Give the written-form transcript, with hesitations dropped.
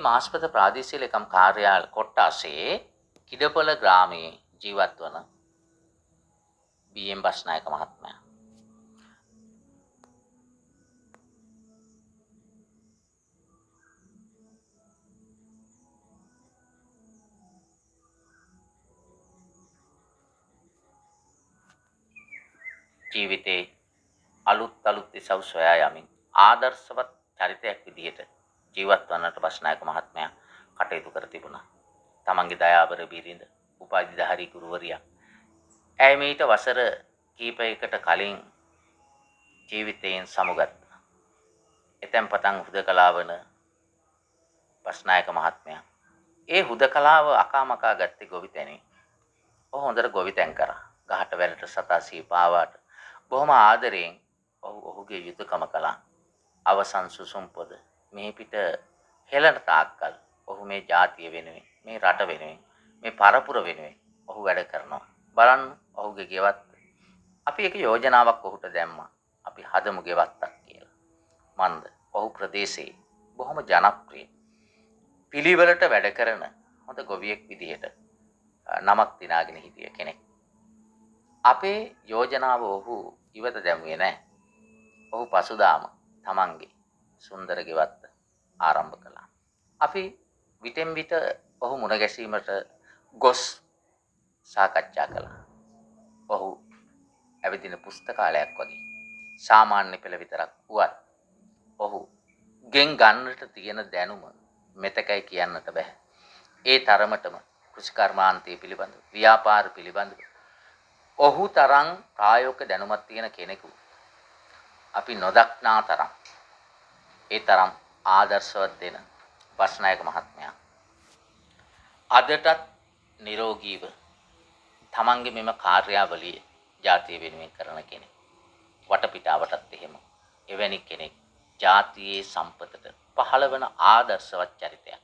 මාස්පත ප්‍රාදේශීය ලේකම් කාර්යාල කොට්ටාසේ කිඩපොළ ග්‍රාමයේ ජීවත් වන බී.එම්. බස්නායක මහත්මයා. ජීවිතේ අලුත් දිශා සොයා යමින් ආදර්ශවත් චරිතයක් විදිහට ජීවත් වන්නට බස්නායක මහත්මයා කටයුතු කර තිබුණා. තමන්ගේ දයාබර බිරිඳ උපාධිධාරී ගුරුවරියක්. ඇය මීට වසර කීපයකට කලින් ජීවිතයෙන් සමුගත්තා. එතෙන් පටන් හුදකලා වන බස්නායක මහත්මයා ඒ හුදකලාව අකාමකා ගත්තේ ගොවිතැනේ. ඔහු හොඳට ගොවිතැන් කරා. ගහට වැලට සතා සීපාවාට බොහොම ආදරයෙන් ඔහුගේ යුතුයකම කළා. අවසන් සුසුම් පොද මේ පිට හෙළන තාක්කල් ඔහු මේ ජාතිය වෙනුවෙන්, මේ රට වෙනුවෙන්, මේ පරපුර වෙනුවෙන් ඔහු වැඩ කරනවා. බලන්න ඔහුගේ ගෙවත් අපි එක යෝජනාවක් ඔහුට දැම්මා. අපි හදමු ගෙවත්තක් කියලා. මන්ද ඔහු ප්‍රදේශයේ බොහොම ජනප්‍රිය පිළිවෙලට වැඩ කරන හොඳ ගොවියෙක් විදිහට නමක් දිනාගෙන හිටිය කෙනෙක්. අපේ යෝජනාව ඔහු ඉවත දැමුවේ නැහැ. ඔහු පසුදාම තමන්ගේ සුන්දර ගෙවත්ත ආරම්භ කළා. අපි විටෙන් විට ඔහු මුණ ගැසීමට ගොස් සාකච්ඡා කළා. ඔහු ඇවිදින පුස්තකාලයක් වගේ සාමාන්‍ය පෙළ විතරක් වුවත් ඔහු ගෙන් ගන්නට තියෙන දැනුම මෙතකයි කියන්නට බෑ. ඒ තරමටම කෘෂිකර්මාන්තය පිළිබඳව, ව්‍යාපාර පිළිබඳව ඔහු තරම් ප්‍රායෝගික දැනුමක් තියෙන කෙනෙකු අපි නොදක්නා තරම් ඒ තරම් ආදර්ශවත් දෙන බස්නායක මහත්මයා අදටත් නිරෝගීව තමන්ගේ මෙම කාර්යාවලිය ජාතිය වෙනුවෙන් කරන කෙනෙක්. වටපිටාවටත් එහෙම එවැනි කෙනෙක් ජාතියේ සම්පතට පහළ වන ආදර්ශවත් චරිතයක්.